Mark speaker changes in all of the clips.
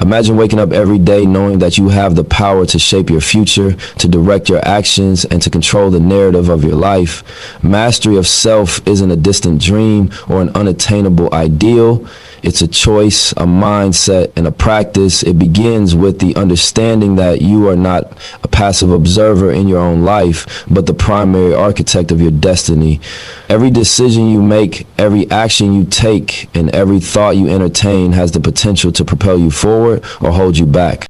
Speaker 1: Imagine waking up every day knowing that you have the power to shape your future, to direct your actions, and to control the narrative of your life. Mastery of self isn't a distant dream or an unattainable ideal. It's a choice, a mindset, and a practice. It begins with the understanding that you are not a passive observer in your own life, but the primary architect of your destiny. Every decision you make, every action you take, and every thought you entertain has the potential to propel you forward or hold you back.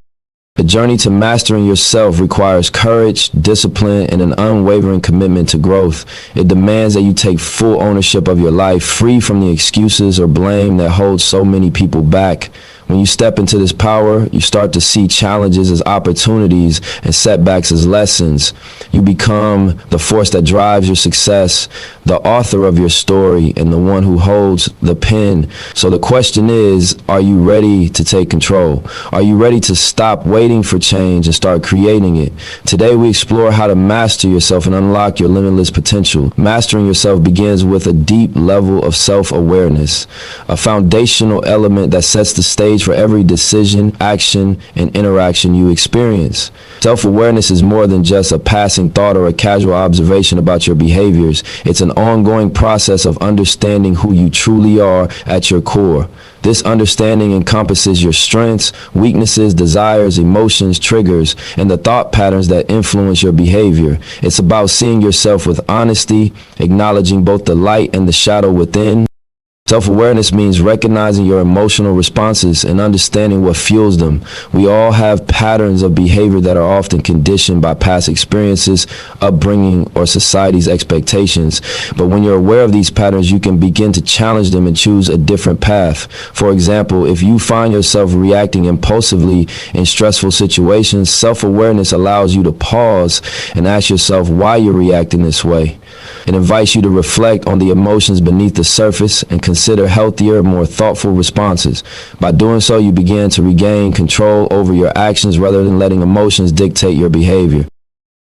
Speaker 1: The journey to mastering yourself requires courage, discipline, and an unwavering commitment to growth. It demands that you take full ownership of your life, free from the excuses or blame that hold so many people back. When you step into this power, you start to see challenges as opportunities and setbacks as lessons. You become the force that drives your success, the author of your story, and the one who holds the pen. So the question is, are you ready to take control? Are you ready to stop waiting for change and start creating it? Today we explore how to master yourself and unlock your limitless potential. Mastering yourself begins with a deep level of self-awareness, a foundational element that sets the stage for every decision, action, and interaction you experience. Self-awareness is more than just a passing thought or a casual observation about your behaviors. It's an ongoing process of understanding who you truly are at your core. This understanding encompasses your strengths, weaknesses, desires, emotions, triggers, and the thought patterns that influence your behavior. It's about seeing yourself with honesty, acknowledging both the light and the shadow within. Self-awareness means recognizing your emotional responses and understanding what fuels them. We all have patterns of behavior that are often conditioned by past experiences, upbringing, or society's expectations. But when you're aware of these patterns, you can begin to challenge them and choose a different path. For example, if you find yourself reacting impulsively in stressful situations, self-awareness allows you to pause and ask yourself why you're reacting this way. It invites you to reflect on the emotions beneath the surface and consider healthier, more thoughtful responses. By doing so, you begin to regain control over your actions rather than letting emotions dictate your behavior.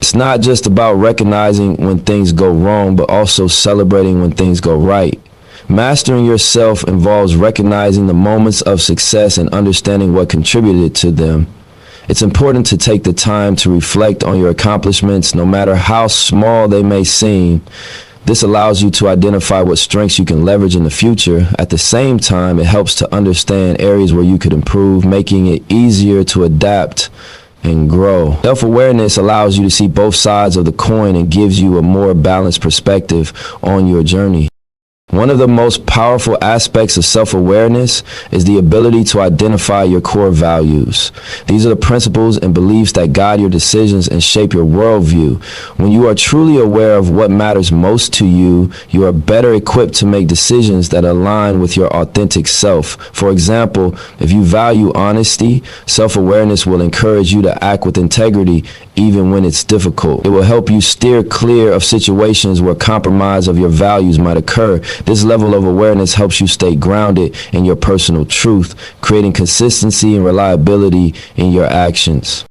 Speaker 1: It's not just about recognizing when things go wrong, but also celebrating when things go right. Mastering yourself involves recognizing the moments of success and understanding what contributed to them. It's important to take the time to reflect on your accomplishments, no matter how small they may seem. This allows you to identify what strengths you can leverage in the future. At the same time, it helps to understand areas where you could improve, making it easier to adapt and grow. Self-awareness allows you to see both sides of the coin and gives you a more balanced perspective on your journey. One of the most powerful aspects of self-awareness is the ability to identify your core values. These are the principles and beliefs that guide your decisions and shape your worldview. When you are truly aware of what matters most to you, you are better equipped to make decisions that align with your authentic self. For example, if you value honesty, self-awareness will encourage you to act with integrity even when it's difficult. It will help you steer clear of situations where compromise of your values might occur. This level of awareness helps you stay grounded in your personal truth, creating consistency and reliability in your actions.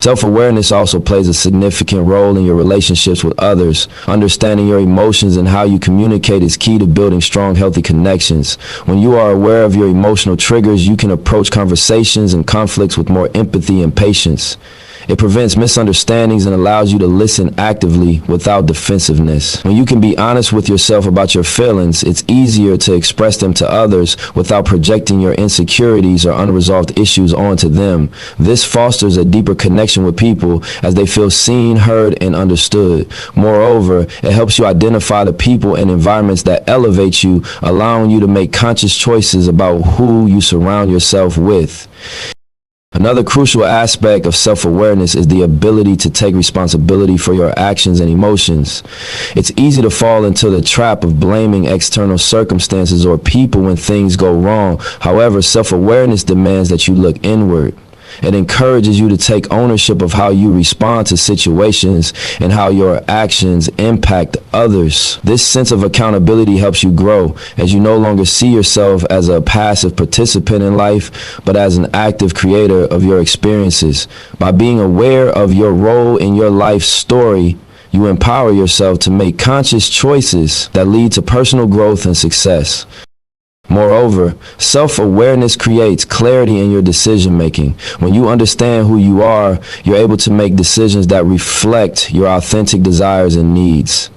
Speaker 1: Self-awareness also plays a significant role in your relationships with others. Understanding your emotions and how you communicate is key to building strong, healthy connections. When you are aware of your emotional triggers, you can approach conversations and conflicts with more empathy and patience. It prevents misunderstandings and allows you to listen actively without defensiveness. When you can be honest with yourself about your feelings, it's easier to express them to others without projecting your insecurities or unresolved issues onto them. This fosters a deeper connection with people as they feel seen, heard, and understood. Moreover, it helps you identify the people and environments that elevate you, allowing you to make conscious choices about who you surround yourself with. Another crucial aspect of self-awareness is the ability to take responsibility for your actions and emotions. It's easy to fall into the trap of blaming external circumstances or people when things go wrong. However, self-awareness demands that you look inward. It encourages you to take ownership of how you respond to situations and how your actions impact others. This sense of accountability helps you grow as you no longer see yourself as a passive participant in life, but as an active creator of your experiences. By being aware of your role in your life story, you empower yourself to make conscious choices that lead to personal growth and success. Moreover, self-awareness creates clarity in your decision-making. When you understand who you are, you're able to make decisions that reflect your authentic desires and needs.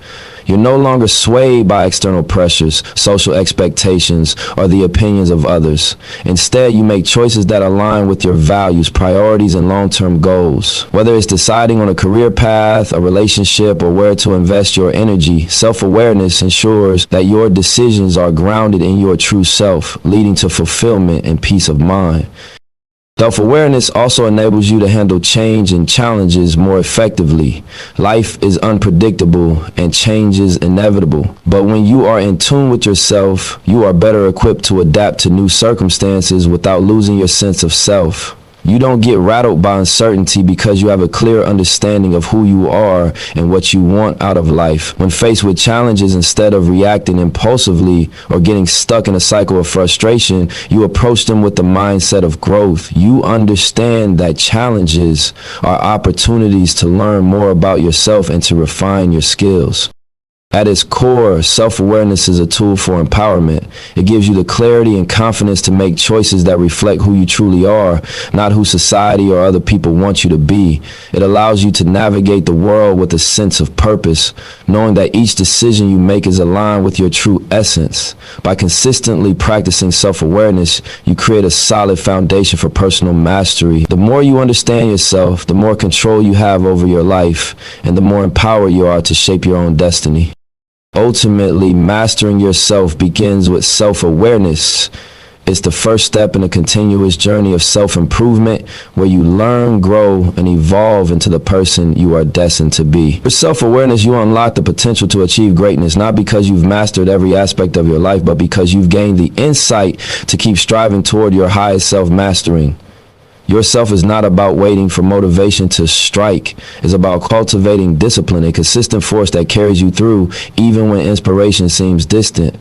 Speaker 1: You're no longer swayed by external pressures, social expectations, or the opinions of others. Instead, you make choices that align with your values, priorities, and long-term goals. Whether it's deciding on a career path, a relationship, or where to invest your energy, self-awareness ensures that your decisions are grounded in your true self, leading to fulfillment and peace of mind. Self-awareness also enables you to handle change and challenges more effectively. Life is unpredictable and change is inevitable. But when you are in tune with yourself, you are better equipped to adapt to new circumstances without losing your sense of self. You don't get rattled by uncertainty because you have a clear understanding of who you are and what you want out of life. When faced with challenges, instead of reacting impulsively or getting stuck in a cycle of frustration, you approach them with the mindset of growth. You understand that challenges are opportunities to learn more about yourself and to refine your skills. At its core, self-awareness is a tool for empowerment. It gives you the clarity and confidence to make choices that reflect who you truly are, not who society or other people want you to be. It allows you to navigate the world with a sense of purpose, knowing that each decision you make is aligned with your true essence. By consistently practicing self-awareness, you create a solid foundation for personal mastery. The more you understand yourself, the more control you have over your life, and the more empowered you are to shape your own destiny. Ultimately, mastering yourself begins with self-awareness. It's the first step in a continuous journey of self-improvement where you learn, grow, and evolve into the person you are destined to be. With self-awareness, you unlock the potential to achieve greatness, not because you've mastered every aspect of your life, but because you've gained the insight to keep striving toward your highest self-mastering. Yourself is not about waiting for motivation to strike. It's about cultivating discipline, a consistent force that carries you through even when inspiration seems distant.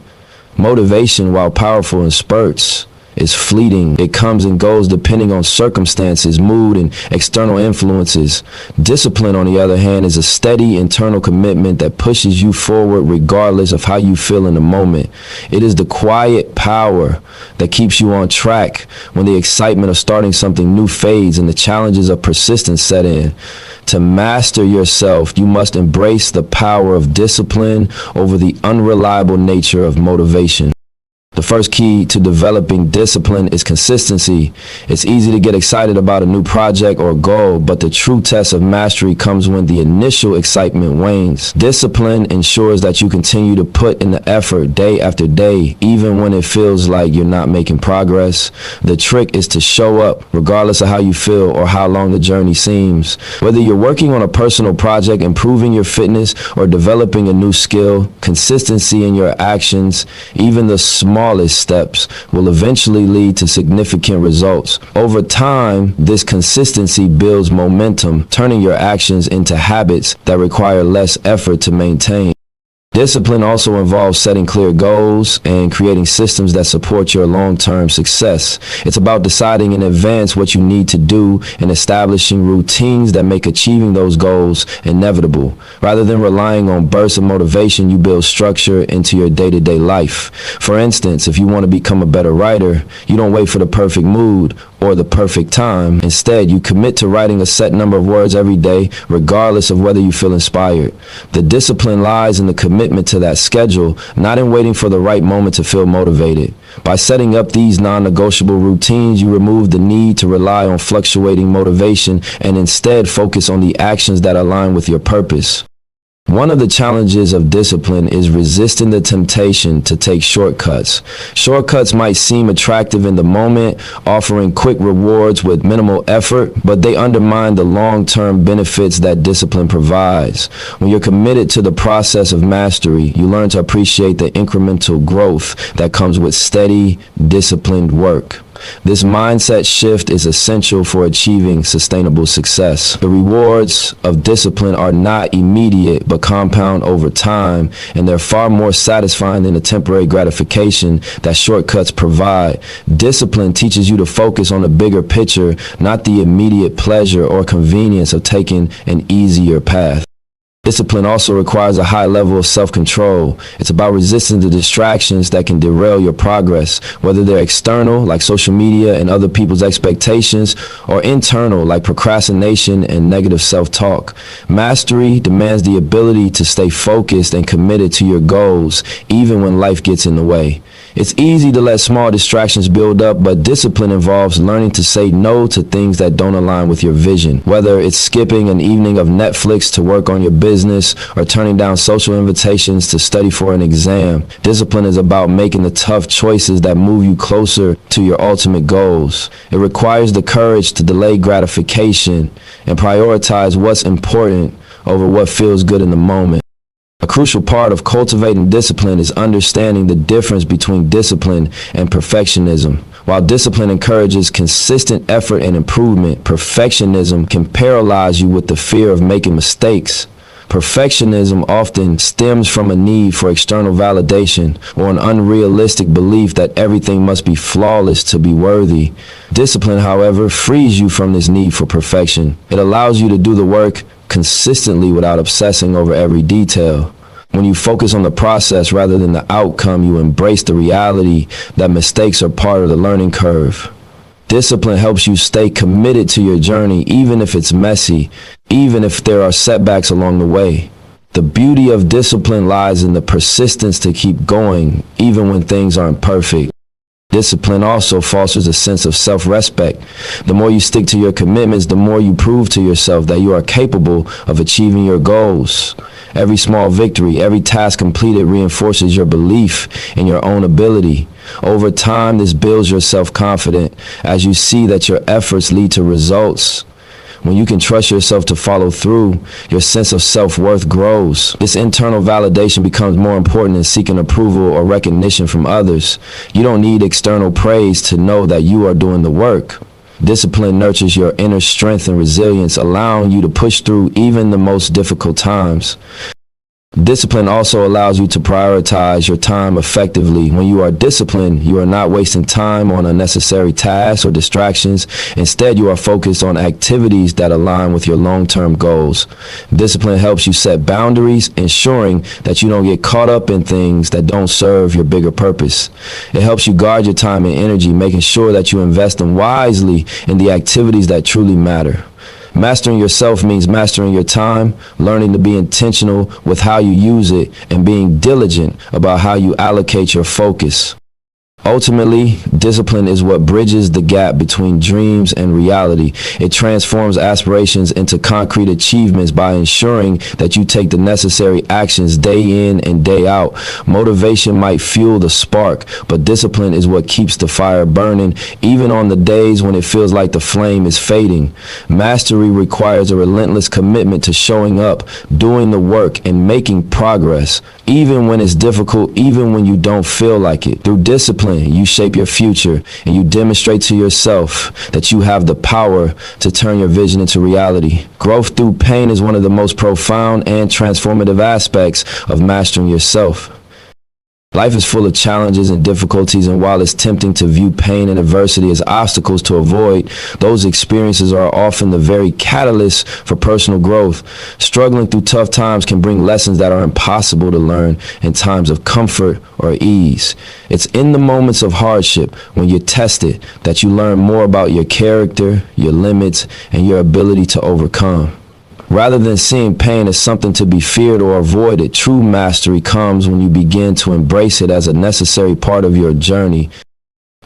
Speaker 1: Motivation, while powerful in spurts, is fleeting. It comes and goes depending on circumstances, mood, and external influences. Discipline, on the other hand, is a steady internal commitment that pushes you forward regardless of how you feel in the moment. It is the quiet power that keeps you on track when the excitement of starting something new fades and the challenges of persistence set in. To master yourself, you must embrace the power of discipline over the unreliable nature of motivation. The first key to developing discipline is consistency. It's easy to get excited about a new project or goal, but the true test of mastery comes when the initial excitement wanes. Discipline ensures that you continue to put in the effort day after day, even when it feels like you're not making progress. The trick is to show up regardless of how you feel or how long the journey seems. Whether you're working on a personal project, improving your fitness, or developing a new skill, consistency in your actions, even the smallest steps, will eventually lead to significant results. Over time, this consistency builds momentum, turning your actions into habits that require less effort to maintain. Discipline also involves setting clear goals and creating systems that support your long-term success. It's about deciding in advance what you need to do and establishing routines that make achieving those goals inevitable. Rather than relying on bursts of motivation, you build structure into your day-to-day life. For instance, if you want to become a better writer, you don't wait for the perfect mood or the perfect time. Instead, you commit to writing a set number of words every day, regardless of whether you feel inspired. The discipline lies in the commitment to that schedule, not in waiting for the right moment to feel motivated. By setting up these non-negotiable routines, you remove the need to rely on fluctuating motivation and instead focus on the actions that align with your purpose. One of the challenges of discipline is resisting the temptation to take shortcuts. Shortcuts might seem attractive in the moment, offering quick rewards with minimal effort, but they undermine the long-term benefits that discipline provides. When you're committed to the process of mastery, you learn to appreciate the incremental growth that comes with steady, disciplined work. This mindset shift is essential for achieving sustainable success. The rewards of discipline are not immediate but compound over time, and they're far more satisfying than the temporary gratification that shortcuts provide. Discipline teaches you to focus on the bigger picture, not the immediate pleasure or convenience of taking an easier path. Discipline also requires a high level of self-control. It's about resisting the distractions that can derail your progress, whether they're external, like social media and other people's expectations, or internal, like procrastination and negative self-talk. Mastery demands the ability to stay focused and committed to your goals, even when life gets in the way. It's easy to let small distractions build up, but discipline involves learning to say no to things that don't align with your vision. Whether it's skipping an evening of Netflix to work on your business or turning down social invitations to study for an exam, discipline is about making the tough choices that move you closer to your ultimate goals. It requires the courage to delay gratification and prioritize what's important over what feels good in the moment. A crucial part of cultivating discipline is understanding the difference between discipline and perfectionism. While discipline encourages consistent effort and improvement, perfectionism can paralyze you with the fear of making mistakes. Perfectionism often stems from a need for external validation or an unrealistic belief that everything must be flawless to be worthy. Discipline, however, frees you from this need for perfection. It allows you to do the work consistently without obsessing over every detail. When you focus on the process rather than the outcome, you embrace the reality that mistakes are part of the learning curve. Discipline helps you stay committed to your journey, even if it's messy, even if there are setbacks along the way. The beauty of discipline lies in the persistence to keep going, even when things aren't perfect. Discipline also fosters a sense of self-respect. The more you stick to your commitments, the more you prove to yourself that you are capable of achieving your goals. Every small victory, every task completed reinforces your belief in your own ability. Over time, this builds your self-confidence as you see that your efforts lead to results. When you can trust yourself to follow through, your sense of self-worth grows. This internal validation becomes more important than seeking approval or recognition from others. You don't need external praise to know that you are doing the work. Discipline nurtures your inner strength and resilience, allowing you to push through even the most difficult times. Discipline also allows you to prioritize your time effectively. When you are disciplined, you are not wasting time on unnecessary tasks or distractions. Instead, you are focused on activities that align with your long-term goals. Discipline helps you set boundaries, ensuring that you don't get caught up in things that don't serve your bigger purpose. It helps you guard your time and energy, making sure that you invest them wisely in the activities that truly matter. Mastering yourself means mastering your time, learning to be intentional with how you use it, and being diligent about how you allocate your focus. Ultimately, discipline is what bridges the gap between dreams and reality. It transforms aspirations into concrete achievements by ensuring that you take the necessary actions day in and day out. Motivation might fuel the spark, but discipline is what keeps the fire burning, even on the days when it feels like the flame is fading. Mastery requires a relentless commitment to showing up, doing the work, and making progress, even when it's difficult, even when you don't feel like it. Through discipline, you shape your future, and you demonstrate to yourself that you have the power to turn your vision into reality. Growth through pain is one of the most profound and transformative aspects of mastering yourself. Life is full of challenges and difficulties, and while it's tempting to view pain and adversity as obstacles to avoid, those experiences are often the very catalyst for personal growth. Struggling through tough times can bring lessons that are impossible to learn in times of comfort or ease. It's in the moments of hardship, when you're tested, that you learn more about your character, your limits, and your ability to overcome. Rather than seeing pain as something to be feared or avoided, true mastery comes when you begin to embrace it as a necessary part of your journey.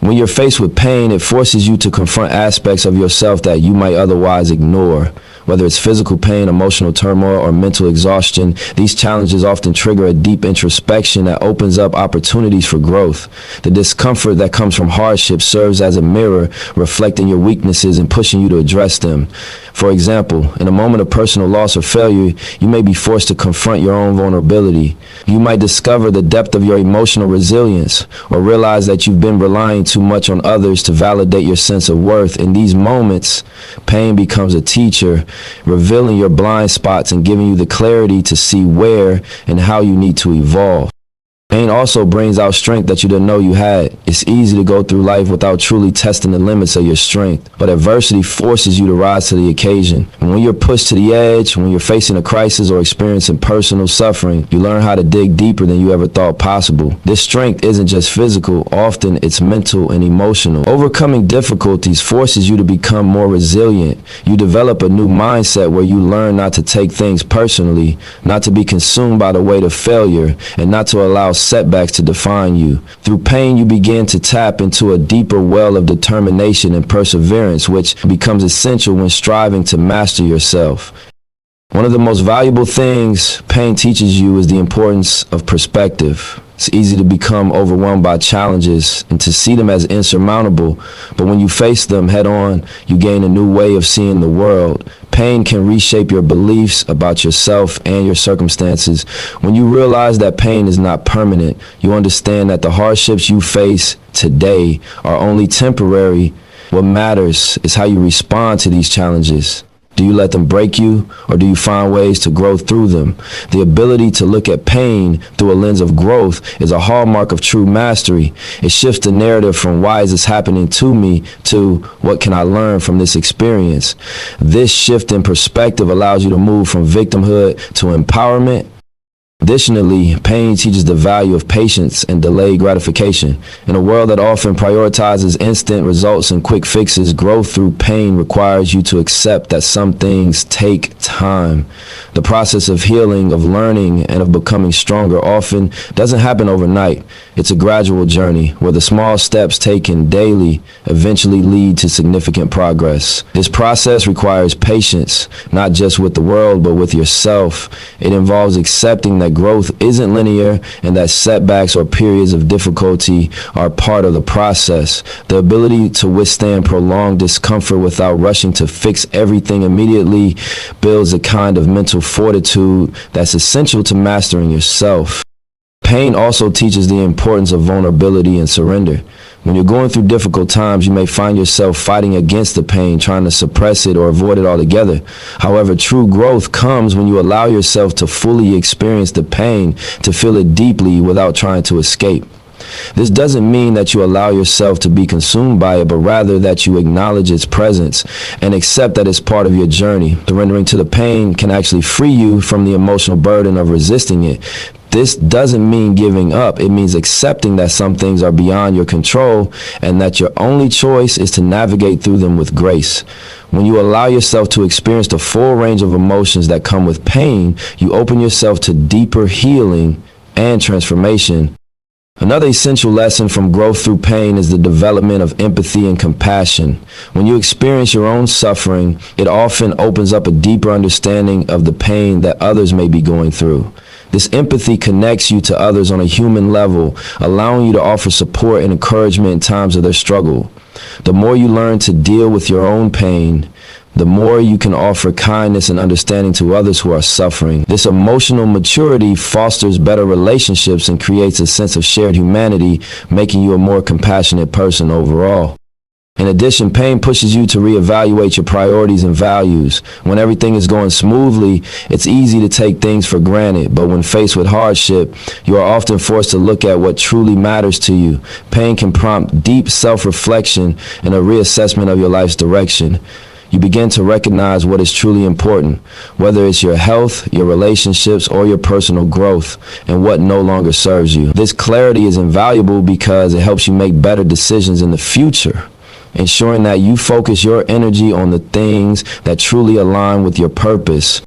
Speaker 1: When you're faced with pain, it forces you to confront aspects of yourself that you might otherwise ignore. Whether it's physical pain, emotional turmoil, or mental exhaustion, these challenges often trigger a deep introspection that opens up opportunities for growth. The discomfort that comes from hardship serves as a mirror, reflecting your weaknesses and pushing you to address them. For example, in a moment of personal loss or failure, you may be forced to confront your own vulnerability. You might discover the depth of your emotional resilience, or realize that you've been relying too much on others to validate your sense of worth. In these moments, pain becomes a teacher, revealing your blind spots and giving you the clarity to see where and how you need to evolve. Pain also brings out strength that you didn't know you had. It's easy to go through life without truly testing the limits of your strength, but adversity forces you to rise to the occasion. And when you're pushed to the edge, when you're facing a crisis or experiencing personal suffering, you learn how to dig deeper than you ever thought possible. This strength isn't just physical, often it's mental and emotional. Overcoming difficulties forces you to become more resilient. You develop a new mindset where you learn not to take things personally, not to be consumed by the weight of failure, and not to allow setbacks to define you. Through pain, you begin to tap into a deeper well of determination and perseverance, which becomes essential when striving to master yourself. One of the most valuable things pain teaches you is the importance of perspective. It's easy to become overwhelmed by challenges and to see them as insurmountable, but when you face them head on, you gain a new way of seeing the world. Pain can reshape your beliefs about yourself and your circumstances. When you realize that pain is not permanent, you understand that the hardships you face today are only temporary. What matters is how you respond to these challenges. Do you let them break you, or do you find ways to grow through them? The ability to look at pain through a lens of growth is a hallmark of true mastery. It shifts the narrative from "why is this happening to me" to "what can I learn from this experience?" This shift in perspective allows you to move from victimhood to empowerment. Additionally, pain teaches the value of patience and delayed gratification. In a world that often prioritizes instant results and quick fixes, growth through pain requires you to accept that some things take time. The process of healing, of learning, and of becoming stronger often doesn't happen overnight. It's a gradual journey where the small steps taken daily eventually lead to significant progress. This process requires patience, not just with the world, but with yourself. It involves accepting that growth isn't linear and that setbacks or periods of difficulty are part of the process. The ability to withstand prolonged discomfort without rushing to fix everything immediately builds a kind of mental fortitude that's essential to mastering yourself. Pain also teaches the importance of vulnerability and surrender. When you're going through difficult times, you may find yourself fighting against the pain, trying to suppress it or avoid it altogether. However, true growth comes when you allow yourself to fully experience the pain, to feel it deeply without trying to escape. This doesn't mean that you allow yourself to be consumed by it, but rather that you acknowledge its presence and accept that it's part of your journey. Surrendering to the pain can actually free you from the emotional burden of resisting it. This doesn't mean giving up. It means accepting that some things are beyond your control and that your only choice is to navigate through them with grace. When you allow yourself to experience the full range of emotions that come with pain, you open yourself to deeper healing and transformation. Another essential lesson from growth through pain is the development of empathy and compassion. When you experience your own suffering, it often opens up a deeper understanding of the pain that others may be going through. This empathy connects you to others on a human level, allowing you to offer support and encouragement in times of their struggle. The more you learn to deal with your own pain, the more you can offer kindness and understanding to others who are suffering. This emotional maturity fosters better relationships and creates a sense of shared humanity, making you a more compassionate person overall. In addition, pain pushes you to reevaluate your priorities and values. When everything is going smoothly, it's easy to take things for granted, but when faced with hardship, you are often forced to look at what truly matters to you. Pain can prompt deep self-reflection and a reassessment of your life's direction. You begin to recognize what is truly important, whether it's your health, your relationships, or your personal growth, and what no longer serves you. This clarity is invaluable because it helps you make better decisions in the future, ensuring that you focus your energy on the things that truly align with your purpose.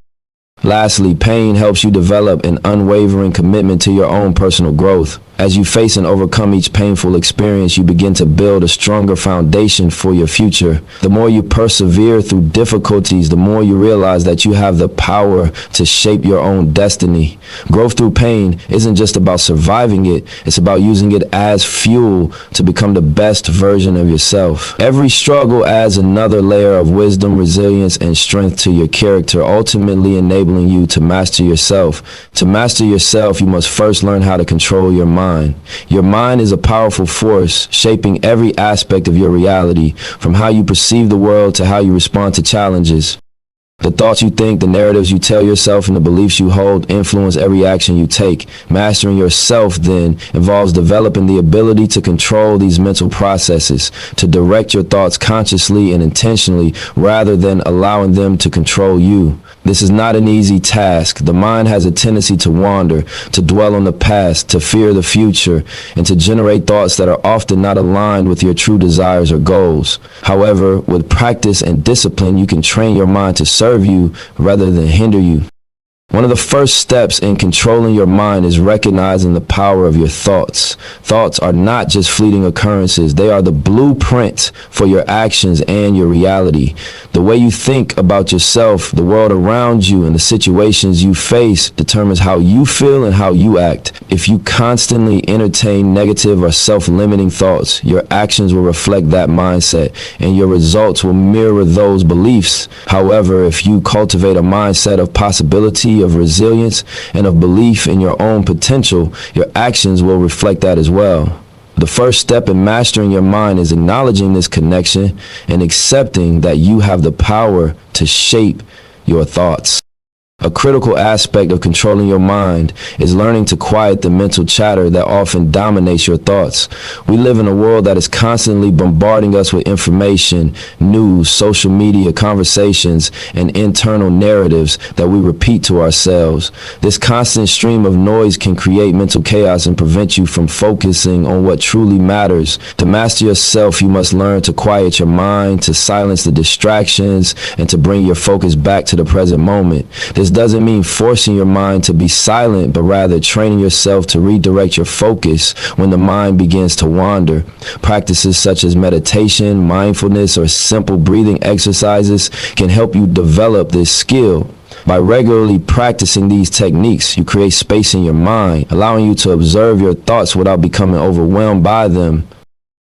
Speaker 1: Lastly, pain helps you develop an unwavering commitment to your own personal growth. As you face and overcome each painful experience, you begin to build a stronger foundation for your future. The more you persevere through difficulties, the more you realize that you have the power to shape your own destiny. Growth through pain isn't just about surviving it, it's about using it as fuel to become the best version of yourself. Every struggle adds another layer of wisdom, resilience, and strength to your character, ultimately enabling you to master yourself. To master yourself, you must first learn how to control your mind. Your mind is a powerful force, shaping every aspect of your reality, from how you perceive the world to how you respond to challenges. The thoughts you think, the narratives you tell yourself, and the beliefs you hold influence every action you take. Mastering yourself, then, involves developing the ability to control these mental processes, to direct your thoughts consciously and intentionally, rather than allowing them to control you. This is not an easy task. The mind has a tendency to wander, to dwell on the past, to fear the future, and to generate thoughts that are often not aligned with your true desires or goals. However, with practice and discipline, you can train your mind to serve you rather than hinder you. One of the first steps in controlling your mind is recognizing the power of your thoughts. Thoughts are not just fleeting occurrences. They are the blueprint for your actions and your reality. The way you think about yourself, the world around you, and the situations you face determines how you feel and how you act. If you constantly entertain negative or self-limiting thoughts, your actions will reflect that mindset, and your results will mirror those beliefs. However, if you cultivate a mindset of possibility, of resilience, and of belief in your own potential, your actions will reflect that as well. The first step in mastering your mind is acknowledging this connection and accepting that you have the power to shape your thoughts. A critical aspect of controlling your mind is learning to quiet the mental chatter that often dominates your thoughts. We live in a world that is constantly bombarding us with information, news, social media, conversations, and internal narratives that we repeat to ourselves. This constant stream of noise can create mental chaos and prevent you from focusing on what truly matters. To master yourself, you must learn to quiet your mind, to silence the distractions, and to bring your focus back to the present moment. This doesn't mean forcing your mind to be silent, but rather training yourself to redirect your focus when the mind begins to wander. Practices such as meditation, mindfulness, or simple breathing exercises can help you develop this skill. By regularly practicing these techniques, you create space in your mind, allowing you to observe your thoughts without becoming overwhelmed by them.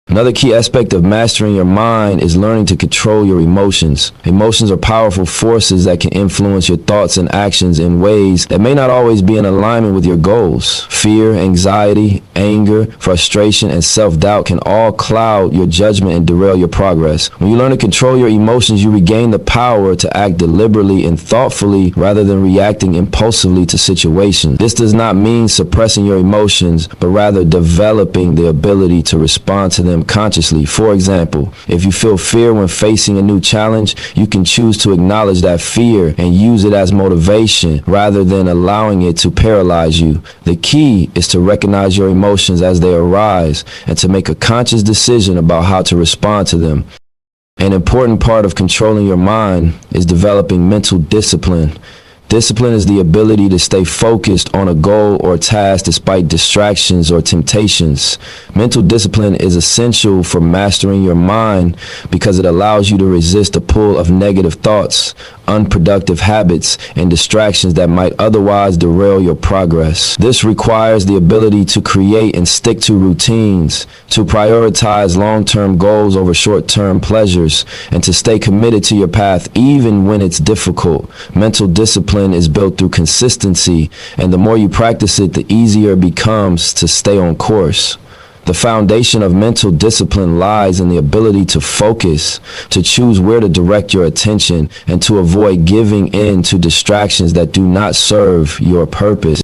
Speaker 1: Another key aspect of mastering your mind is learning to control your emotions. Emotions are powerful forces that can influence your thoughts and actions in ways that may not always be in alignment with your goals. Fear, anxiety, anger, frustration, and self-doubt can all cloud your judgment and derail your progress. When you learn to control your emotions, you regain the power to act deliberately and thoughtfully rather than reacting impulsively to situations. This does not mean suppressing your emotions, but rather developing the ability to respond to them consciously. For example, if you feel fear when facing a new challenge, you can choose to acknowledge that fear and use it as motivation rather than allowing it to paralyze you. The key is to recognize your emotions as they arise and to make a conscious decision about how to respond to them. An important part of controlling your mind is developing mental discipline. Discipline is the ability to stay focused on a goal or task despite distractions or temptations. Mental discipline is essential for mastering your mind because it allows you to resist the pull of negative thoughts, unproductive habits, and distractions that might otherwise derail your progress. This requires the ability to create and stick to routines, to prioritize long-term goals over short-term pleasures, and to stay committed to your path even when it's difficult. Mental discipline is built through consistency, and the more you practice it, the easier it becomes to stay on course. The foundation of mental discipline lies in the ability to focus, to choose where to direct your attention, and to avoid giving in to distractions that do not serve your purpose.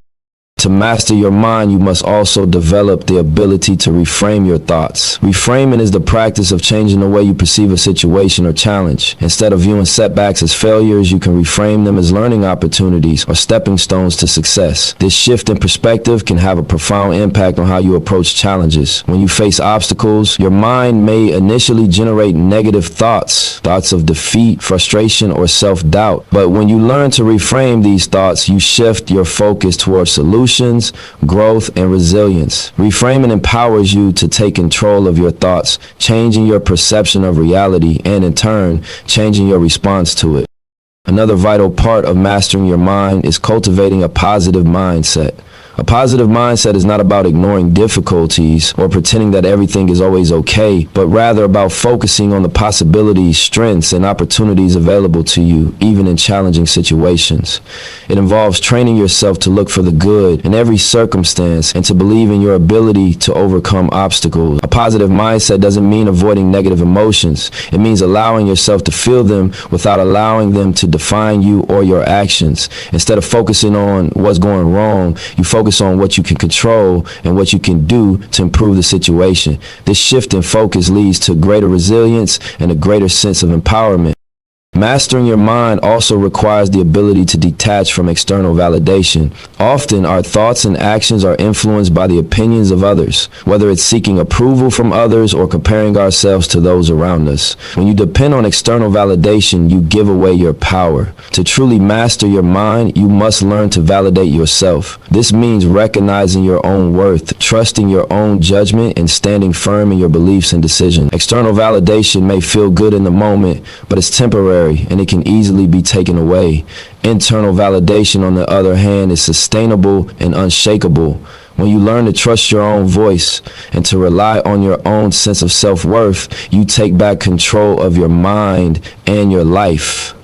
Speaker 1: To master your mind, you must also develop the ability to reframe your thoughts. Reframing is the practice of changing the way you perceive a situation or challenge. Instead of viewing setbacks as failures, you can reframe them as learning opportunities or stepping stones to success. This shift in perspective can have a profound impact on how you approach challenges. When you face obstacles, your mind may initially generate negative thoughts of defeat, frustration, or self-doubt. But when you learn to reframe these thoughts, you shift your focus towards solutions, growth, and resilience. Reframing empowers you to take control of your thoughts, changing your perception of reality, and in turn, changing your response to it. Another vital part of mastering your mind is cultivating a positive mindset. A positive mindset is not about ignoring difficulties or pretending that everything is always okay, but rather about focusing on the possibilities, strengths, and opportunities available to you, even in challenging situations. It involves training yourself to look for the good in every circumstance and to believe in your ability to overcome obstacles. A positive mindset doesn't mean avoiding negative emotions. It means allowing yourself to feel them without allowing them to define you or your actions. Instead of focusing on what's going wrong, you focus on what you can control and what you can do to improve the situation. This shift in focus leads to greater resilience and a greater sense of empowerment. Mastering your mind also requires the ability to detach from external validation. Often, our thoughts and actions are influenced by the opinions of others, whether it's seeking approval from others or comparing ourselves to those around us. When you depend on external validation, you give away your power. To truly master your mind, you must learn to validate yourself. This means recognizing your own worth, trusting your own judgment, and standing firm in your beliefs and decisions. External validation may feel good in the moment, but it's temporary and it can easily be taken away. Internal validation, on the other hand, is sustainable and unshakable. When you learn to trust your own voice and to rely on your own sense of self-worth, you take back control of your mind and your life.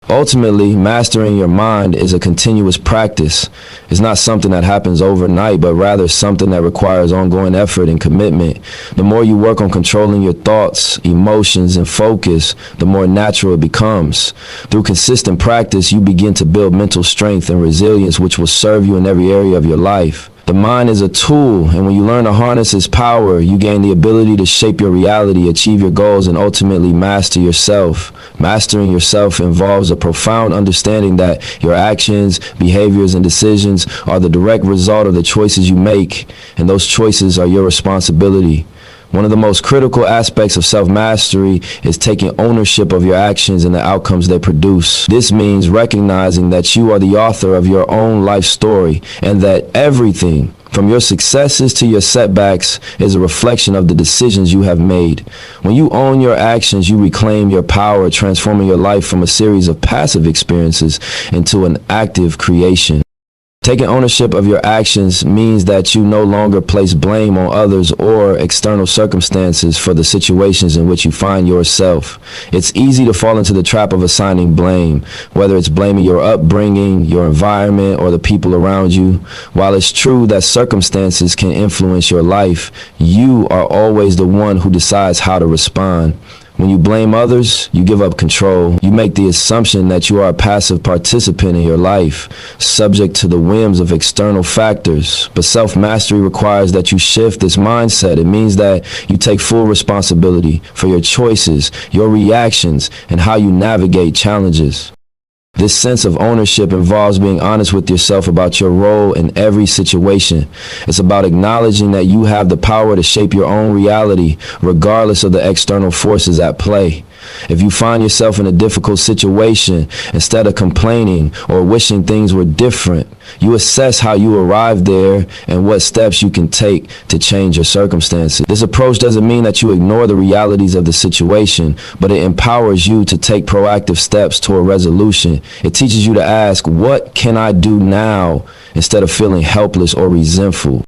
Speaker 1: Ultimately, mastering your mind is a continuous practice. It's not something that happens overnight, but rather something that requires ongoing effort and commitment. The more you work on controlling your thoughts, emotions, and focus, the more natural it becomes. Through consistent practice, you begin to build mental strength and resilience, which will serve you in every area of your life. The mind is a tool, and when you learn to harness its power, you gain the ability to shape your reality, achieve your goals, and ultimately master yourself. Mastering yourself involves a profound understanding that your actions, behaviors, and decisions are the direct result of the choices you make, and those choices are your responsibility. One of the most critical aspects of self-mastery is taking ownership of your actions and the outcomes they produce. This means recognizing that you are the author of your own life story and that everything, from your successes to your setbacks, is a reflection of the decisions you have made. When you own your actions, you reclaim your power, transforming your life from a series of passive experiences into an active creation. Taking ownership of your actions means that you no longer place blame on others or external circumstances for the situations in which you find yourself. It's easy to fall into the trap of assigning blame, whether it's blaming your upbringing, your environment, or the people around you. While it's true that circumstances can influence your life, you are always the one who decides how to respond. When you blame others, you give up control. You make the assumption that you are a passive participant in your life, subject to the whims of external factors. But self-mastery requires that you shift this mindset. It means that you take full responsibility for your choices, your reactions, and how you navigate challenges. This sense of ownership involves being honest with yourself about your role in every situation. It's about acknowledging that you have the power to shape your own reality, regardless of the external forces at play. If you find yourself in a difficult situation, instead of complaining or wishing things were different, you assess how you arrived there and what steps you can take to change your circumstances. This approach doesn't mean that you ignore the realities of the situation, but it empowers you to take proactive steps toward resolution. It teaches you to ask, what can I do now, instead of feeling helpless or resentful.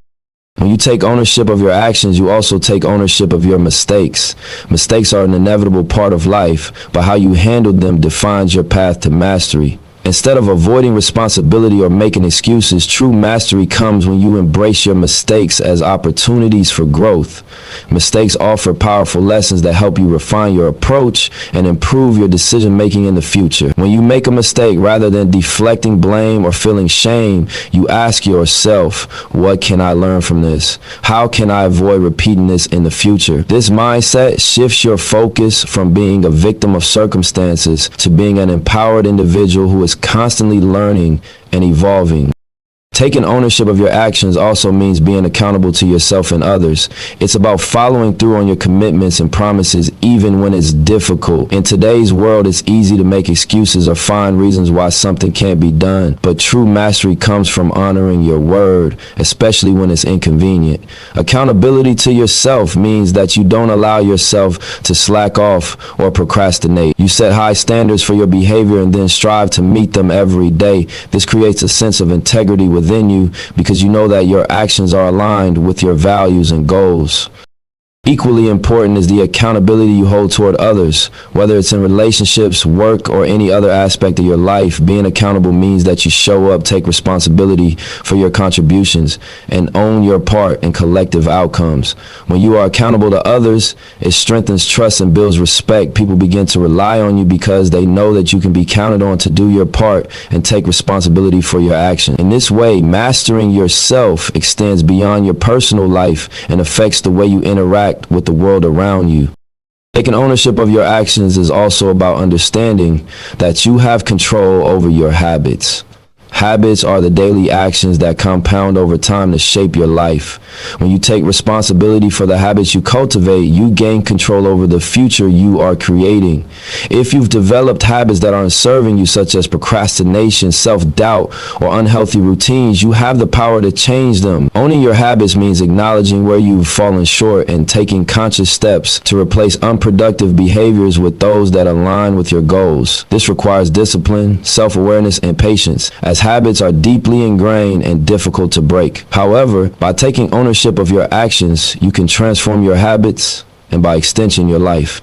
Speaker 1: When you take ownership of your actions, you also take ownership of your mistakes. Mistakes are an inevitable part of life, but how you handle them defines your path to mastery. Instead of avoiding responsibility or making excuses, true mastery comes when you embrace your mistakes as opportunities for growth. Mistakes offer powerful lessons that help you refine your approach and improve your decision-making in the future. When you make a mistake, rather than deflecting blame or feeling shame, you ask yourself, what can I learn from this? How can I avoid repeating this in the future? This mindset shifts your focus from being a victim of circumstances to being an empowered individual who is constantly learning and evolving. Taking ownership of your actions also means being accountable to yourself and others. It's about following through on your commitments and promises even when it's difficult. In today's world, it's easy to make excuses or find reasons why something can't be done. But true mastery comes from honoring your word, especially when it's inconvenient. Accountability to yourself means that you don't allow yourself to slack off or procrastinate. You set high standards for your behavior and then strive to meet them every day. This creates a sense of integrity within within you because you know that your actions are aligned with your values and goals. Equally important is the accountability you hold toward others. Whether it's in relationships, work, or any other aspect of your life, being accountable means that you show up, take responsibility for your contributions, and own your part in collective outcomes. When you are accountable to others, it strengthens trust and builds respect. People begin to rely on you because they know that you can be counted on to do your part and take responsibility for your action. In this way, mastering yourself extends beyond your personal life and affects the way you interact with the world around you. Taking ownership of your actions is also about understanding that you have control over your habits. Habits are the daily actions that compound over time to shape your life. When you take responsibility for the habits you cultivate, you gain control over the future you are creating. If you've developed habits that aren't serving you, such as procrastination, self-doubt, or unhealthy routines, you have the power to change them. Owning your habits means acknowledging where you've fallen short and taking conscious steps to replace unproductive behaviors with those that align with your goals. This requires discipline, self-awareness, and patience, as habits are deeply ingrained and difficult to break. However, by taking ownership of your actions, you can transform your habits and, by extension, your life.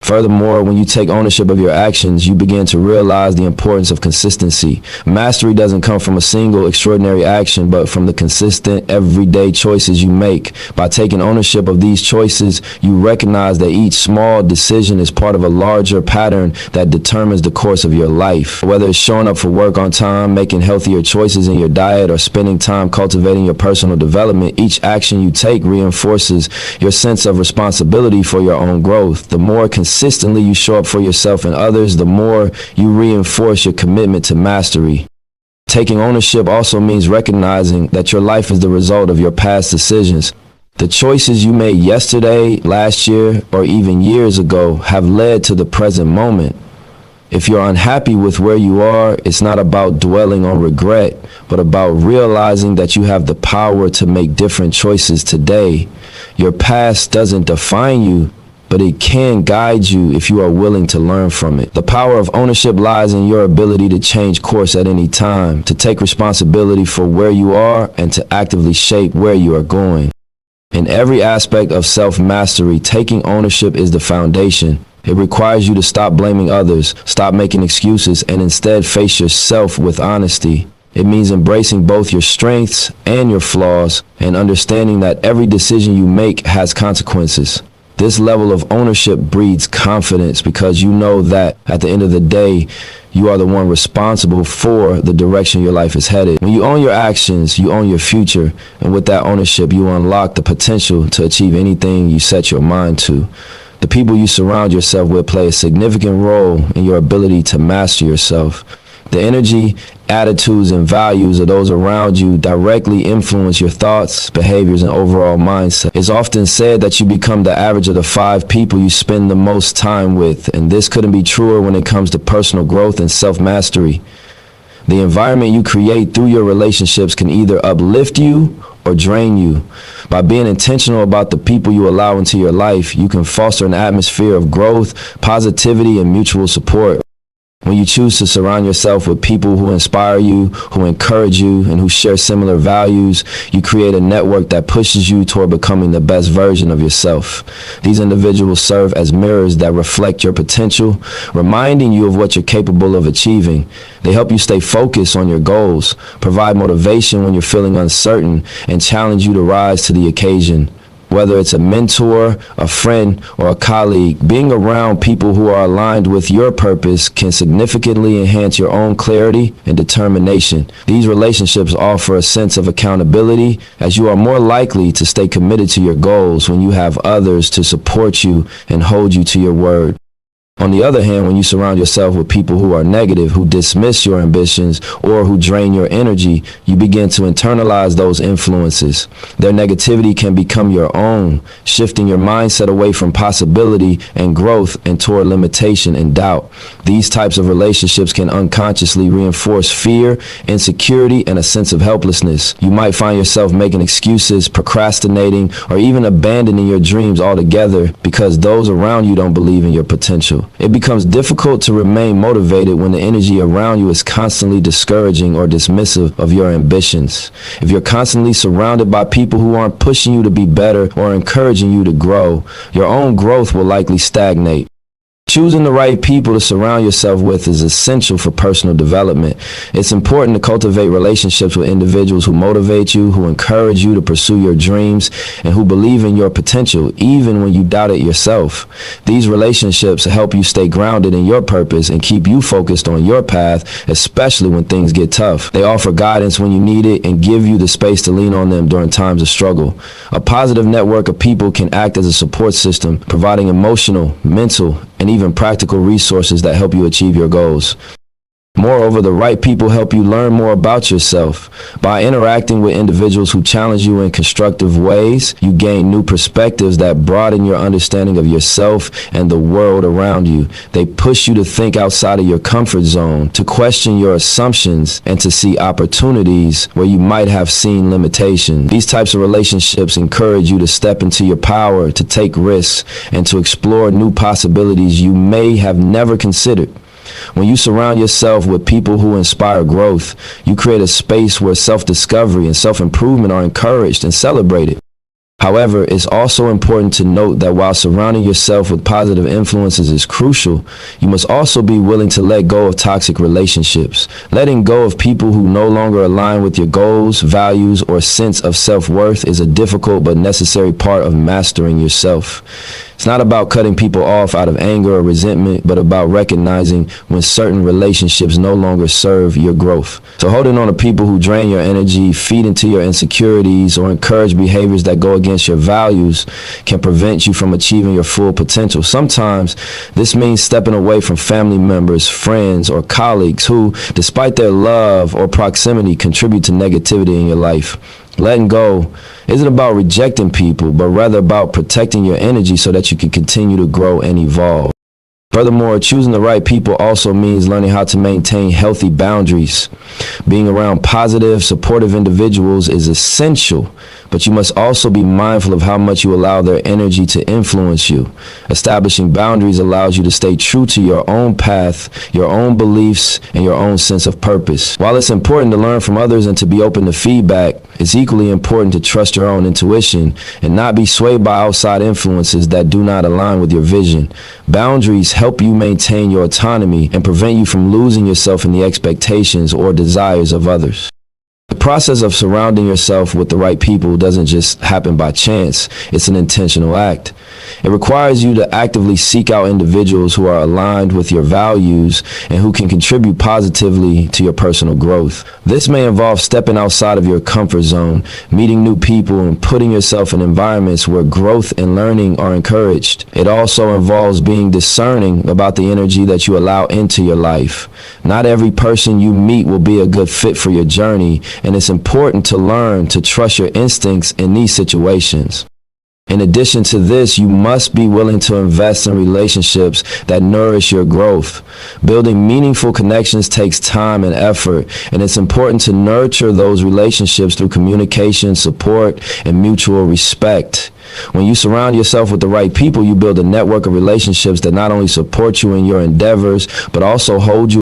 Speaker 1: Furthermore, when you take ownership of your actions, you begin to realize the importance of consistency. Mastery doesn't come from a single extraordinary action, but from the consistent, everyday choices you make. By taking ownership of these choices, you recognize that each small decision is part of a larger pattern that determines the course of your life. Whether it's showing up for work on time, making healthier choices in your diet, or spending time cultivating your personal development, each action you take reinforces your sense of responsibility for your own growth. The more consistently you show up for yourself and others, the more you reinforce your commitment to mastery. Taking ownership also means recognizing that your life is the result of your past decisions. The choices you made yesterday, last year, or even years ago have led to the present moment. If you're unhappy with where you are, it's not about dwelling on regret, but about realizing that you have the power to make different choices today. Your past doesn't define you, but it can guide you if you are willing to learn from it. The power of ownership lies in your ability to change course at any time, to take responsibility for where you are, and to actively shape where you are going. In every aspect of self-mastery, taking ownership is the foundation. It requires you to stop blaming others, stop making excuses, and instead face yourself with honesty. It means embracing both your strengths and your flaws, and understanding that every decision you make has consequences. This level of ownership breeds confidence because you know that at the end of the day, you are the one responsible for the direction your life is headed. When you own your actions, you own your future. And with that ownership, you unlock the potential to achieve anything you set your mind to. The people you surround yourself with play a significant role in your ability to master yourself. The energy, attitudes, and values of those around you directly influence your thoughts, behaviors, and overall mindset. It's often said that you become the average of the 5 people you spend the most time with, and this couldn't be truer when it comes to personal growth and self-mastery. The environment you create through your relationships can either uplift you or drain you. By being intentional about the people you allow into your life, you can foster an atmosphere of growth, positivity, and mutual support. When you choose to surround yourself with people who inspire you, who encourage you, and who share similar values, you create a network that pushes you toward becoming the best version of yourself. These individuals serve as mirrors that reflect your potential, reminding you of what you're capable of achieving. They help you stay focused on your goals, provide motivation when you're feeling uncertain, and challenge you to rise to the occasion. Whether it's a mentor, a friend, or a colleague, being around people who are aligned with your purpose can significantly enhance your own clarity and determination. These relationships offer a sense of accountability, as you are more likely to stay committed to your goals when you have others to support you and hold you to your word. On the other hand, when you surround yourself with people who are negative, who dismiss your ambitions, or who drain your energy, you begin to internalize those influences. Their negativity can become your own, shifting your mindset away from possibility and growth and toward limitation and doubt. These types of relationships can unconsciously reinforce fear, insecurity, and a sense of helplessness. You might find yourself making excuses, procrastinating, or even abandoning your dreams altogether because those around you don't believe in your potential. It becomes difficult to remain motivated when the energy around you is constantly discouraging or dismissive of your ambitions. If you're constantly surrounded by people who aren't pushing you to be better or encouraging you to grow, your own growth will likely stagnate. Choosing the right people to surround yourself with is essential for personal development. It's important to cultivate relationships with individuals who motivate you, who encourage you to pursue your dreams, and who believe in your potential, even when you doubt it yourself. These relationships help you stay grounded in your purpose and keep you focused on your path, especially when things get tough. They offer guidance when you need it and give you the space to lean on them during times of struggle. A positive network of people can act as a support system, providing emotional, mental, and even practical resources that help you achieve your goals. Moreover, the right people help you learn more about yourself. By interacting with individuals who challenge you in constructive ways, you gain new perspectives that broaden your understanding of yourself and the world around you. They push you to think outside of your comfort zone, to question your assumptions, and to see opportunities where you might have seen limitations. These types of relationships encourage you to step into your power, to take risks, and to explore new possibilities you may have never considered. When you surround yourself with people who inspire growth, you create a space where self-discovery and self-improvement are encouraged and celebrated. However, it's also important to note that while surrounding yourself with positive influences is crucial, you must also be willing to let go of toxic relationships. Letting go of people who no longer align with your goals, values, or sense of self-worth is a difficult but necessary part of mastering yourself. It's not about cutting people off out of anger or resentment, but about recognizing when certain relationships no longer serve your growth. So holding on to people who drain your energy, feed into your insecurities, or encourage behaviors that go against your values can prevent you from achieving your full potential. Sometimes this means stepping away from family members, friends, or colleagues who, despite their love or proximity, contribute to negativity in your life. Letting go isn't about rejecting people, but rather about protecting your energy so that you can continue to grow and evolve. Furthermore, choosing the right people also means learning how to maintain healthy boundaries. Being around positive, supportive individuals is essential, but you must also be mindful of how much you allow their energy to influence you. Establishing boundaries allows you to stay true to your own path, your own beliefs, and your own sense of purpose. While it's important to learn from others and to be open to feedback, it's equally important to trust your own intuition and not be swayed by outside influences that do not align with your vision. Boundaries help you maintain your autonomy and prevent you from losing yourself in the expectations or desires of others. The process of surrounding yourself with the right people doesn't just happen by chance. It's an intentional act. It requires you to actively seek out individuals who are aligned with your values and who can contribute positively to your personal growth. This may involve stepping outside of your comfort zone, meeting new people, and putting yourself in environments where growth and learning are encouraged. It also involves being discerning about the energy that you allow into your life. Not every person you meet will be a good fit for your journey, and it's important to learn to trust your instincts in these situations. In addition to this, you must be willing to invest in relationships that nourish your growth. Building meaningful connections takes time and effort, and it's important to nurture those relationships through communication, support, and mutual respect. When you surround yourself with the right people, you build a network of relationships that not only support you in your endeavors, but also hold you